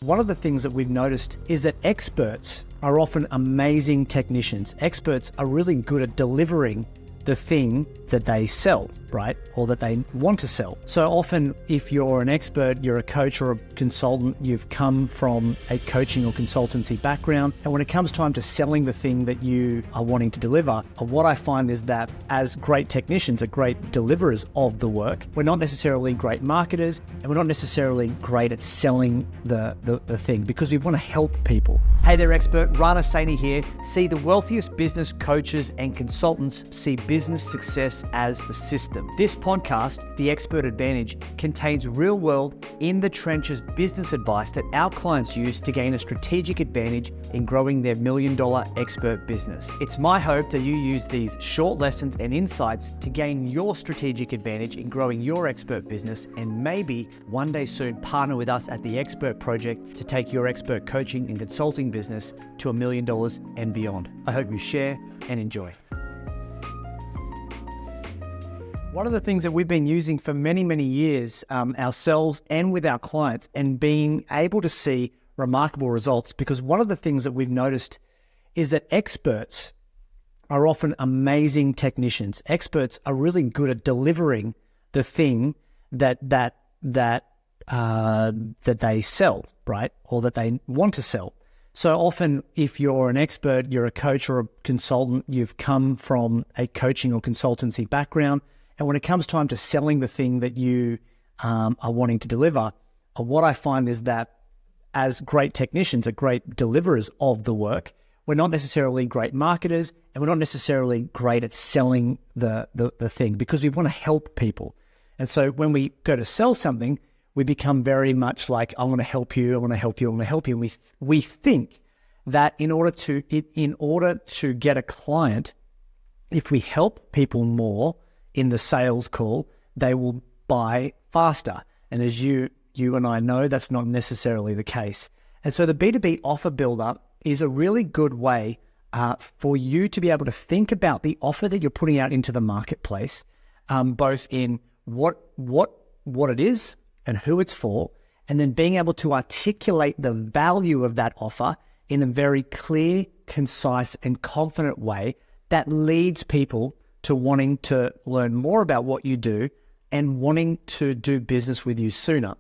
One of the things that we've noticed is that experts are often amazing technicians. Experts are really good at delivering the thing that they sell, right? Or that they want to sell. So often, if you're an expert, you're a coach or a consultant, you've come from a coaching or consultancy background. And when it comes time to selling the thing that you are wanting to deliver, what I find is that as great technicians, are great deliverers of the work, we're not necessarily great marketers, and we're not necessarily great at selling the thing, because we want to help people. Hey there, expert. Rana Saini here. See, the wealthiest business coaches and consultants see business success as the system. This podcast, The Expert Advantage, contains real-world, in-the-trenches business advice that our clients use to gain a strategic advantage in growing their million-dollar expert business. It's my hope that you use these short lessons and insights to gain your strategic advantage in growing your expert business, and maybe one day soon partner with us at The Expert Project to take your expert coaching and consulting business to $1 million and beyond. I hope you share and enjoy. One of the things that we've been using for many, many years ourselves and with our clients, and being able to see remarkable results, because one of the things that we've noticed is that experts are often amazing technicians. Experts are really good at delivering the thing that they sell, right? Or that they want to sell. So often, if you're an expert, you're a coach or a consultant, you've come from a coaching or consultancy background. And when it comes time to selling the thing that you are wanting to deliver, what I find is that as great technicians, are great deliverers of the work, we're not necessarily great marketers, and we're not necessarily great at selling the thing, because we want to help people. And so when we go to sell something, we become very much like, I want to help you, I want to help you, I want to help you. And we think that in order to get a client, if we help people more in the sales call, they will buy faster. And as you and I know, that's not necessarily the case. And so the B2B Offer Builder is a really good way for you to be able to think about the offer that you're putting out into the marketplace, both in what it is and who it's for, and then being able to articulate the value of that offer in a very clear, concise, and confident way that leads people to wanting to learn more about what you do and wanting to do business with you sooner.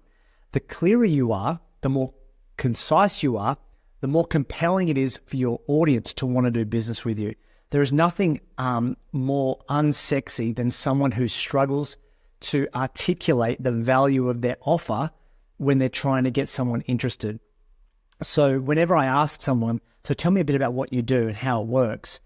The clearer you are, the more concise you are, the more compelling it is for your audience to want to do business with you. There is nothing more unsexy than someone who struggles to articulate the value of their offer when they're trying to get someone interested. So whenever I ask someone, so tell me a bit about what you do and how it works,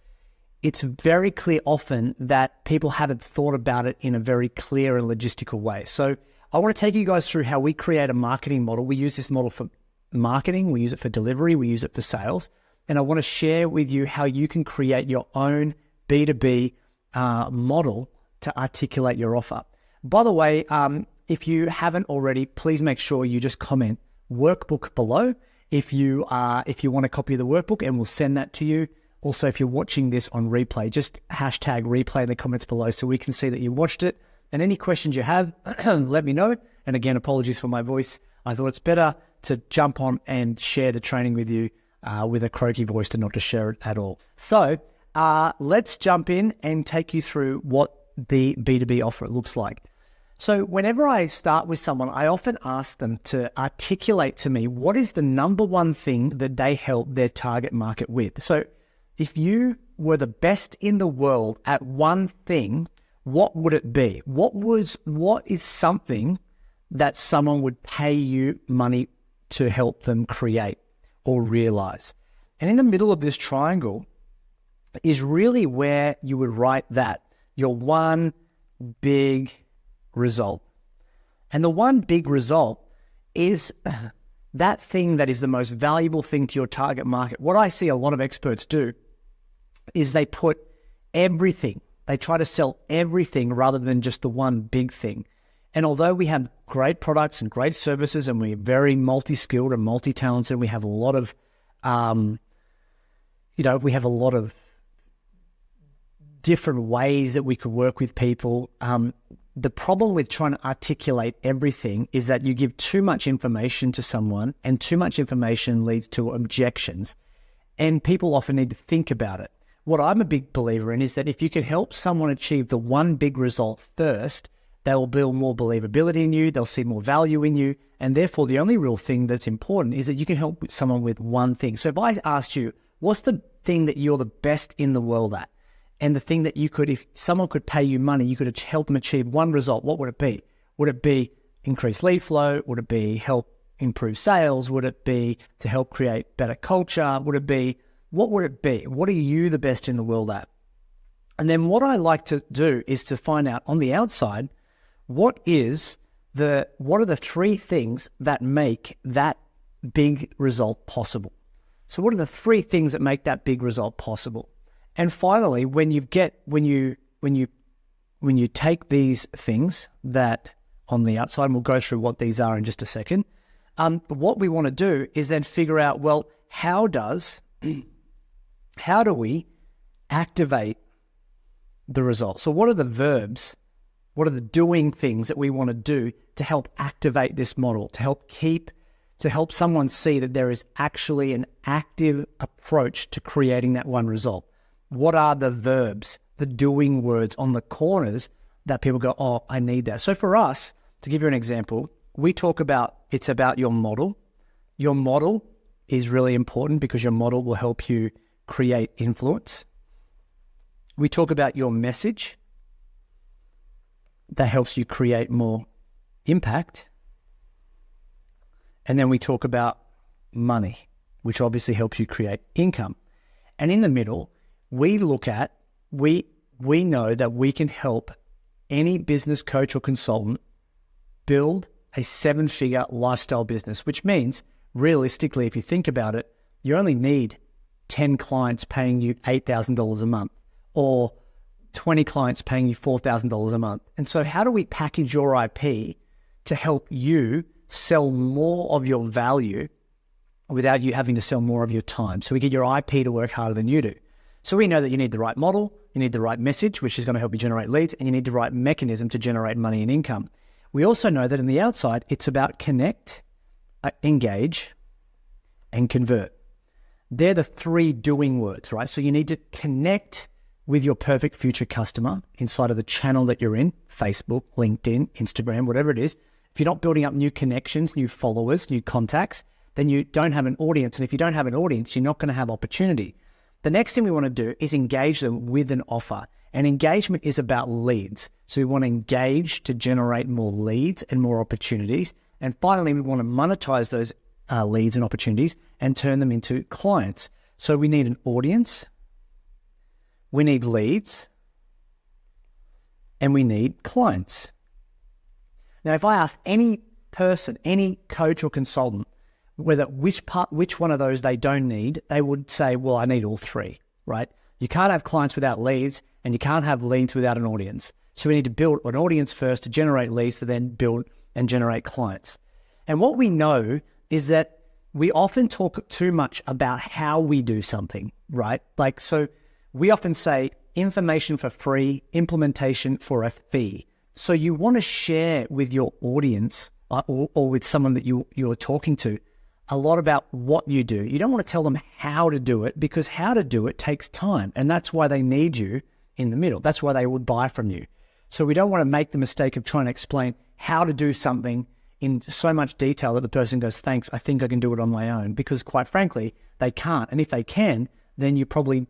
it's very clear often that people haven't thought about it in a very clear and logistical way. So I want to take you guys through how we create a marketing model. We use this model for marketing, we use it for delivery, we use it for sales. And I want to share with you how you can create your own B2B model to articulate your offer. By the way, if you haven't already, please make sure you just comment workbook below if you want a copy of the workbook, and we'll send that to you. Also, if you're watching this on replay, just hashtag replay in the comments below so we can see that you watched it. And any questions you have, let me know. And again, apologies for my voice. I thought it's better to jump on and share the training with you with a croaky voice than not to share it at all. So let's jump in and take you through what the B2B offer looks like. So whenever I start with someone, I often ask them to articulate to me what is the number one thing that they help their target market with. So if you were the best in the world at one thing, what would it be? What is something that someone would pay you money to help them create or realize? And in the middle of this triangle is really where you would write that, your one big result. And the one big result is that thing that is the most valuable thing to your target market. What I see a lot of experts do is they put everything, they try to sell everything rather than just the one big thing. And although we have great products and great services, and we're very multi-skilled and multi-talented, we have a lot of, we have a lot of different ways that we could work with people. the problem with trying to articulate everything is that you give too much information to someone, and too much information leads to objections, and people often need to think about it. What I'm a big believer in is that if you can help someone achieve the one big result first, they will build more believability in you, they'll see more value in you, and therefore the only real thing that's important is that you can help someone with one thing. So if I asked you, what's the thing that you're the best in the world at? And the thing that you could, if someone could pay you money, you could help them achieve one result, what would it be? Would it be increase lead flow? Would it be help improve sales? Would it be to help create better culture? What would it be? What are you the best in the world at? And then what I like to do is to find out on the outside, what are the three things that make that big result possible? So what are the three things that make that big result possible? And finally, when you take these things that on the outside, and we'll go through what these are in just a second, what we want to do is then figure out, well, how do we activate the result? So what are the verbs? What are the doing things that we want to do to help activate this model, to help someone see that there is actually an active approach to creating that one result? What are the verbs, the doing words on the corners that people go, oh, I need that? So for us, to give you an example, we talk about, it's about your model. Your model is really important because your model will help you create influence. We talk about your message. That helps you create more impact. And then we talk about money, which obviously helps you create income. And in the middle, we look at, we know that we can help any business coach or consultant build a 7-figure lifestyle business, which means realistically, if you think about it, you only need 10 clients paying you $8,000 a month or 20 clients paying you $4,000 a month. And so how do we package your IP to help you sell more of your value without you having to sell more of your time? So we get your IP to work harder than you do. So we know that you need the right model, you need the right message, which is going to help you generate leads, and you need the right mechanism to generate money and income. We also know that in the outside, it's about connect, engage, and convert. They're the three doing words, right? So you need to connect with your perfect future customer inside of the channel that you're in, Facebook, LinkedIn, Instagram, whatever it is. If you're not building up new connections, new followers, new contacts, then you don't have an audience. And if you don't have an audience, you're not going to have opportunity. The next thing we want to do is engage them with an offer. And engagement is about leads. So we want to engage to generate more leads and more opportunities. And finally, we want to monetize those leads and opportunities and turn them into clients. So we need an audience, we need leads, and we need clients. Now, if I ask any person, any coach or consultant, which one of those they don't need, they would say, well, I need all three, right? You can't have clients without leads, and you can't have leads without an audience. So we need to build an audience first to generate leads, to then build and generate clients. And what we know is that we often talk too much about how we do something, right? Like, so we often say information for free, implementation for a fee. So you want to share with your audience or with someone that you're talking to a lot about what you do. You don't want to tell them how to do it, because how to do it takes time. And that's why they need you in the middle. That's why they would buy from you. So we don't want to make the mistake of trying to explain how to do something in so much detail that the person goes, thanks, I think I can do it on my own, because quite frankly, they can't. And if they can, then you probably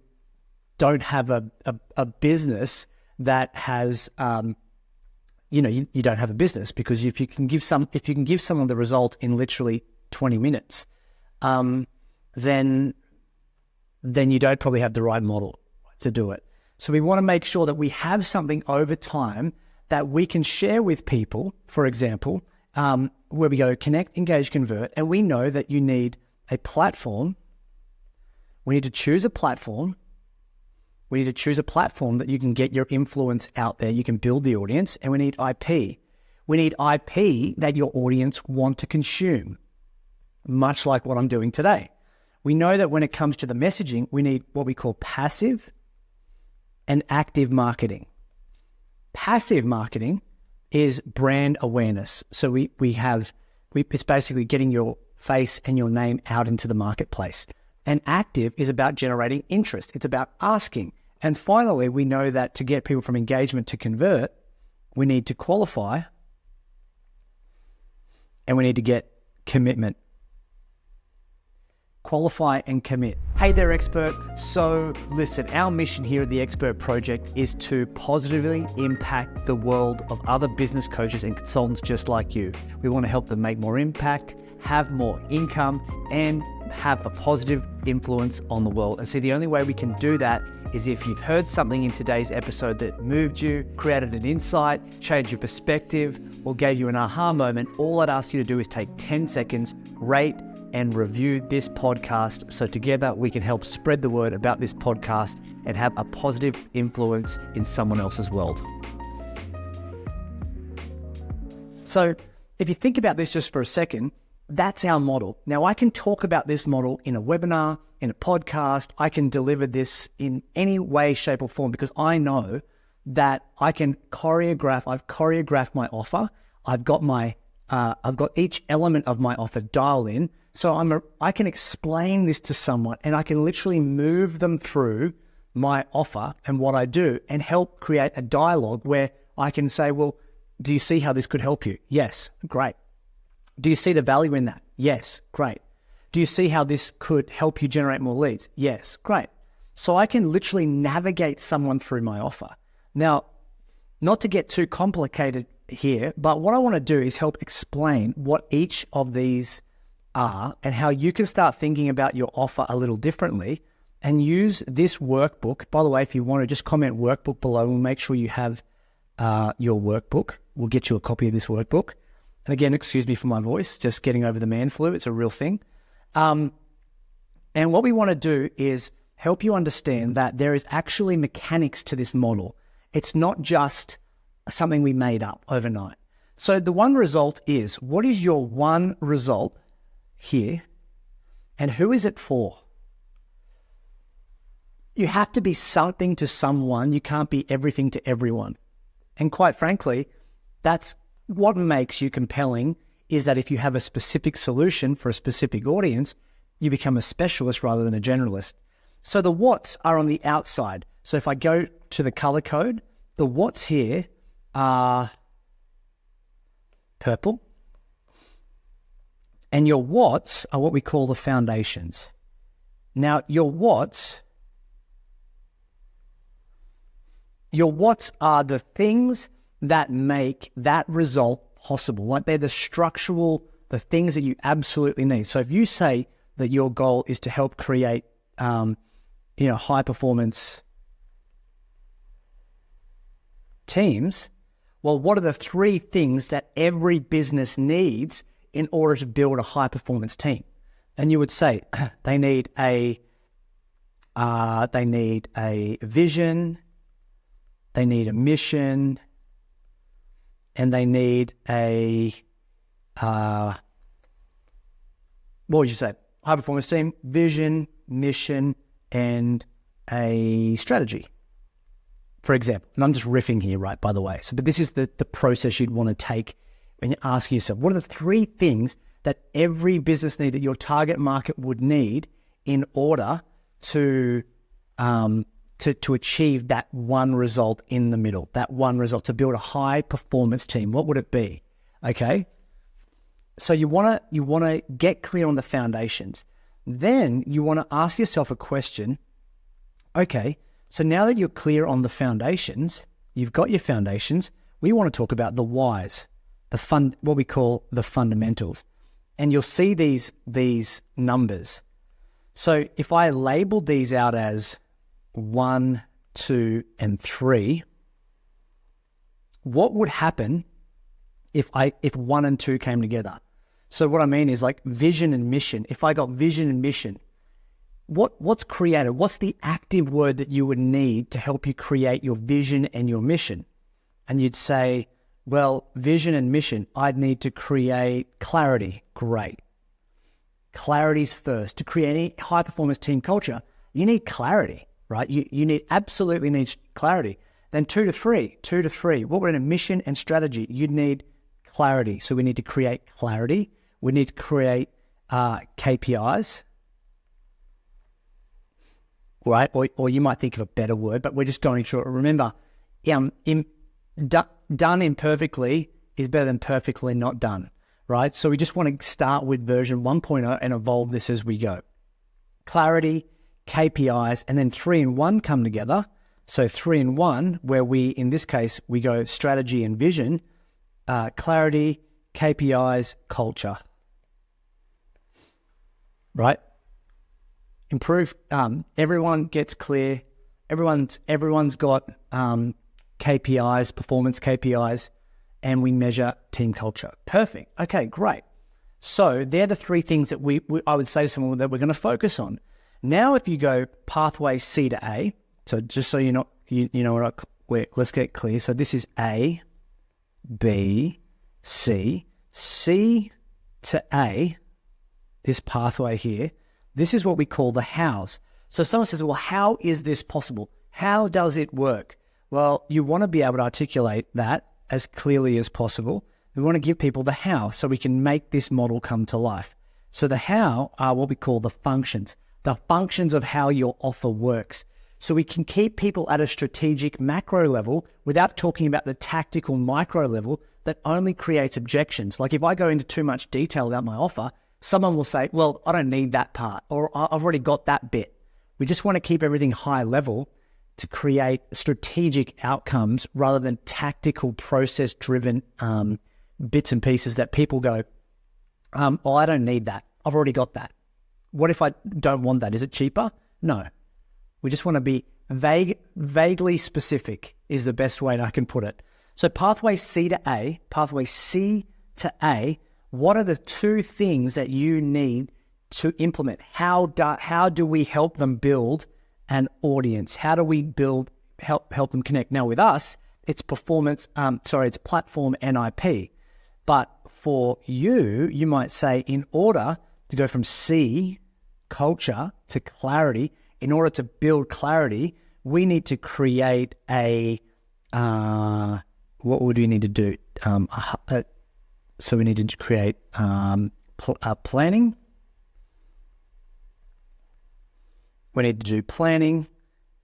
don't have a business that has, you don't have a business, because if you can give someone the result in literally 20 minutes, then you don't probably have the right model to do it. So we want to make sure that we have something over time that we can share with people, for example, where we go connect, engage, convert, and we know that you need a platform. We need to choose a platform. We need to choose a platform that you can get your influence out there. You can build the audience, and we need IP. We need IP that your audience want to consume, much like what I'm doing today. We know that when it comes to the messaging, we need what we call passive and active marketing. Passive marketing is brand awareness. So it's basically getting your face and your name out into the marketplace. And active is about generating interest. It's about asking. And finally, we know that to get people from engagement to convert, we need to qualify and we need to get commitment. Qualify and commit. Hey there, expert. So listen, our mission here at the Expert Project is to positively impact the world of other business coaches and consultants just like you. We want to help them make more impact, have more income, and have a positive influence on the world. And see, the only way we can do that is if you've heard something in today's episode that moved you, created an insight, changed your perspective, or gave you an aha moment. All I'd ask you to do is take 10 seconds, rate and review this podcast so together we can help spread the word about this podcast and have a positive influence in someone else's world. So if you think about this just for a second, that's our model. Now, I can talk about this model in a webinar, in a podcast. I can deliver this in any way, shape, or form because I know that I can choreograph. I've choreographed my offer. I've got each element of my offer dialed in. So I can explain this to someone and I can literally move them through my offer and what I do and help create a dialogue where I can say, well, do you see how this could help you? Yes, great. Do you see the value in that? Yes, great. Do you see how this could help you generate more leads? Yes, great. So I can literally navigate someone through my offer. Now, not to get too complicated here, but what I want to do is help explain what each of these are and how you can start thinking about your offer a little differently and use this workbook. By the way, if you want to just comment workbook below, we'll make sure you have your workbook. We'll get you a copy of this workbook. And again, excuse me for my voice, just getting over the man flu. It's a real thing. And what we want to do is help you understand that there is actually mechanics to this model. It's not just something we made up overnight. So the one result is, what is your one result here and who is it for? You have to be something to someone. You can't be everything to everyone. And quite frankly, that's what makes you compelling, is that if you have a specific solution for a specific audience, you become a specialist rather than a generalist. So the what's are on the outside. So if I go to the color code, the what's here are purple. And your what's are what we call the foundations. Now, your what's are the things that make that result possible. Like they're the things that you absolutely need. So if you say that your goal is to help create, high performance teams, well, what are the three things that every business needs in order to build a high performance team? And you would say they need a vision, they need a mission, and they need what would you say? High performance team, vision, mission, and a strategy, for example. And I'm just riffing here, right, by the way. But this is the process you'd want to take when you're asking yourself, what are the three things that every business need, that your target market would need in order to achieve that one result in the middle, that one result, to build a high performance team? What would it be? Okay. So you want to get clear on the foundations. Then you want to ask yourself a question. Okay. So now that you're clear on the foundations, you've got your foundations, we want to talk about the whys, what we call the fundamentals. And you'll see these numbers. So if I label these out as 1, 2, and 3, what would happen if 1 and 2 came together? So what I mean is like vision and mission. If I got vision and mission, what's created? What's the active word that you would need to help you create your vision and your mission? And you'd say, well, vision and mission, I'd need to create clarity. Great. Clarity's first. To create any high performance team culture, you need clarity, right? You absolutely need clarity. Then 2 to 3. What we're in a mission and strategy, you'd need clarity. So we need to create clarity. We need to create KPIs, right? Or you might think of a better word, but we're just going through it. Remember, done imperfectly is better than perfectly not done, right? So we just want to start with version 1.0 and evolve this as we go. Clarity, KPIs, and then 3 and 1 come together. So 3 and 1, where in this case, we go strategy and vision, clarity, KPIs, culture, right? Improve. Everyone gets clear. Everyone's got KPIs, performance KPIs, and we measure team culture. Perfect. Okay, great. So they're the 3 things that I would say to someone that we're going to focus on. Now, if you go pathway C to A, so just so let's get clear. So this is A, B, C, C to A, this pathway here. This is what we call the hows. So someone says, well, how is this possible? How does it work? Well, you want to be able to articulate that as clearly as possible. We want to give people the how so we can make this model come to life. So the how are what we call the functions of how your offer works. So we can keep people at a strategic macro level without talking about the tactical micro level that only creates objections. Like if I go into too much detail about my offer, someone will say, well, I don't need that part, or I've already got that bit. We just want to keep everything high level to create strategic outcomes rather than tactical process-driven bits and pieces that people go, well, I don't need that. I've already got that. What if I don't want that? Is it cheaper? No. We just want to be vaguely specific is the best way that I can put it. So pathway C to A, what are the 2 things that you need to implement? How do we help them build an audience? How do we help them connect? Now with us, it's it's platform and IP. But for you might say, in order to go from C, culture, to clarity, in order to build clarity, we need to create what would we need to do? So we need to create planning. We need to do planning,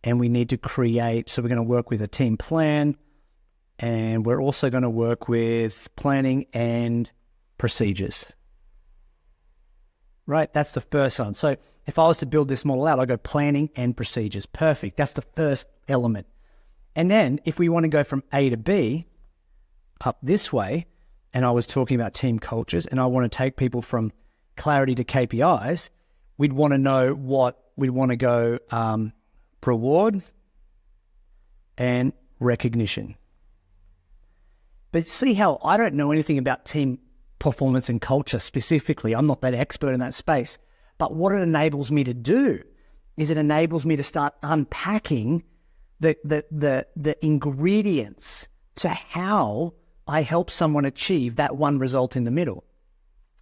and we need to create, so we're going to work with a team plan, and we're also going to work with planning and procedures. Right? That's the first one. So if I was to build this model out, I go planning and procedures. Perfect. That's the first element. And then if we want to go from A to B up this way, and I was talking about team cultures, and I want to take people from clarity to KPIs, we'd want to know we'd want to go reward and recognition. But see how I don't know anything about team performance and culture specifically. I'm not that expert in that space. But what it enables me to do is it enables me to start unpacking the ingredients to how I help someone achieve that one result in the middle.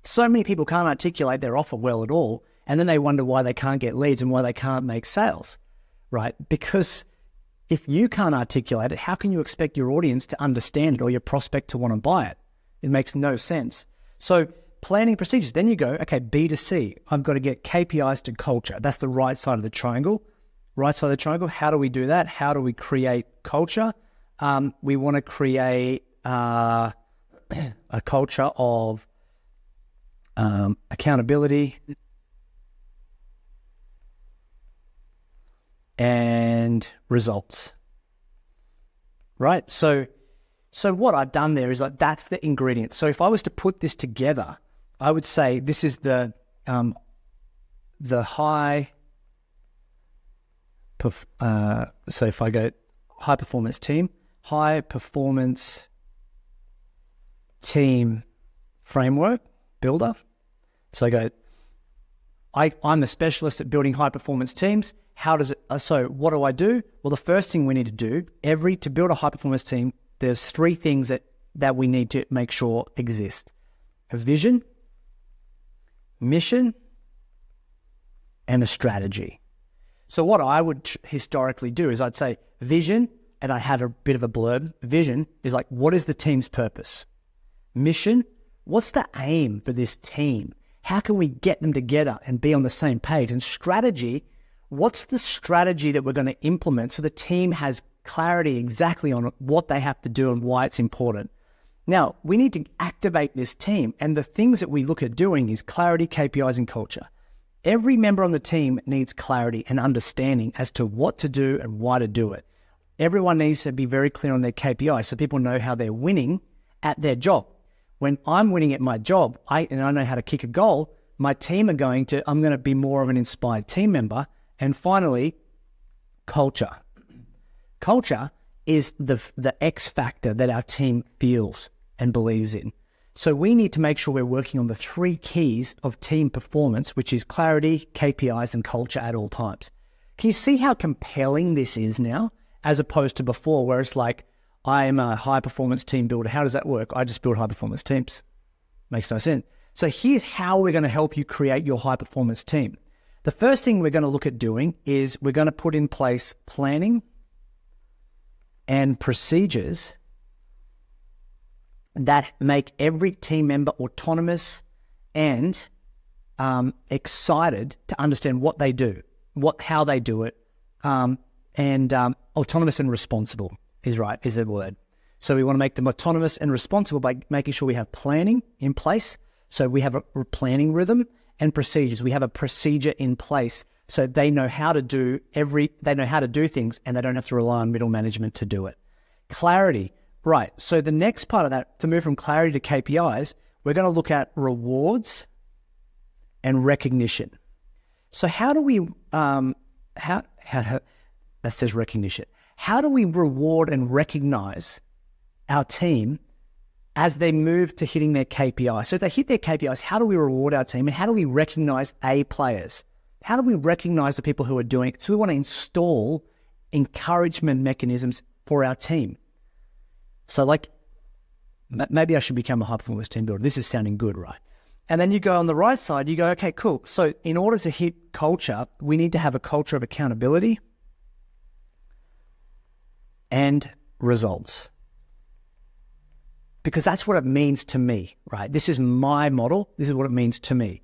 So many people can't articulate their offer well at all, and then they wonder why they can't get leads and why they can't make sales, right? Because if you can't articulate it, how can you expect your audience to understand it or your prospect to want to buy it? It makes no sense. So planning procedures, then you go, okay, B to C. I've got to get KPIs to culture. That's the right side of the triangle. Right side of the triangle, how do we do that? How do we create culture? We want to create a culture of accountability and results, right? So what I've done there is like, that's the ingredient. So if I was to put this together, I would say this is the high, so if I go high performance team framework builder. So I go, I'm the specialist at building high performance teams. How does it, so what do I do? Well, the first thing we need to do, to build a high performance team, there's 3 things that we need to make sure exist: a vision, mission, and a strategy. So what I would historically do is I'd say vision, and I had a bit of a blurb. Vision is like, what is the team's purpose? Mission, what's the aim for this team? How can we get them together and be on the same page? And strategy, what's the strategy that we're going to implement so the team has clarity exactly on what they have to do and why it's important? Now, we need to activate this team, and the things that we look at doing is clarity, KPIs, and culture. Every member on the team needs clarity and understanding as to what to do and why to do it. Everyone needs to be very clear on their KPIs so people know how they're winning at their job. When I'm winning at my job, and I know how to kick a goal, my team are I'm going to be more of an inspired team member. And finally, culture. Culture is the X factor that our team feels and believes in. So we need to make sure we're working on the 3 keys of team performance, which is clarity, KPIs, and culture at all times. Can you see how compelling this is now, as opposed to before, where it's like, I am a high-performance team builder. How does that work? I just build high-performance teams. Makes no sense. So here's how we're going to help you create your high-performance team. The first thing we're going to look at doing is we're going to put in place planning and procedures that make every team member autonomous and excited to understand what they do, how they do it, and autonomous and responsible is the word. So we want to make them autonomous and responsible by making sure we have planning in place. So we have a planning rhythm and procedures. We have a procedure in place so they know how to do things, and they don't have to rely on middle management to do it. Clarity. Right. So the next part of that, to move from clarity to KPIs, we're going to look at rewards and recognition. So how do we, that says recognition. How do we reward and recognize our team as they move to hitting their KPIs? So if they hit their KPIs, how do we reward our team, and how do we recognize A players? How do we recognize the people who are doing it? So we want to install encouragement mechanisms for our team. So like, maybe I should become a high-performance team builder. This is sounding good, right? And then you go on the right side, you go, okay, cool. So in order to hit culture, we need to have a culture of accountability and results. Because that's what it means to me, right? This is my model. This is what it means to me.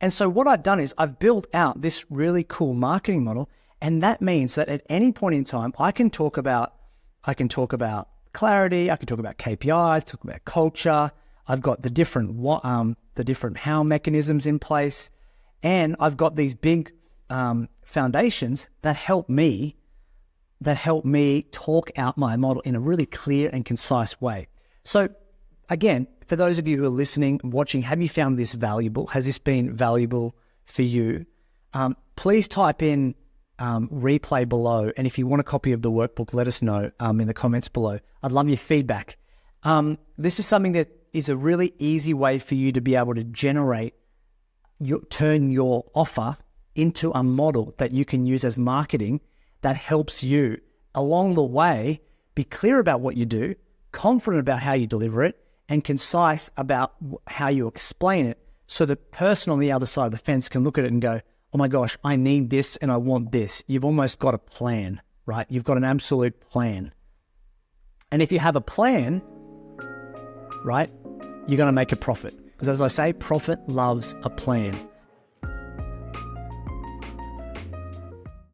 And so what I've done is I've built out this really cool marketing model, and that means that at any point in time, I can talk about clarity, I can talk about KPIs, talk about culture. I've got the different how mechanisms in place, and I've got these big foundations that help me talk out my model in a really clear and concise way. So again, for those of you who are listening and watching, have you found this valuable? Has this been valuable for you? Please type in replay below, and if you want a copy of the workbook, let us know in the comments below. I'd love your feedback. This is something that is a really easy way for you to be able to turn your offer into a model that you can use as marketing that helps you along the way be clear about what you do, confident about how you deliver it, and concise about how you explain it, so the person on the other side of the fence can look at it and go, oh my gosh, I need this and I want this. You've almost got a plan, right? You've got an absolute plan. And if you have a plan, right, you're going to make a profit. Because as I say, profit loves a plan.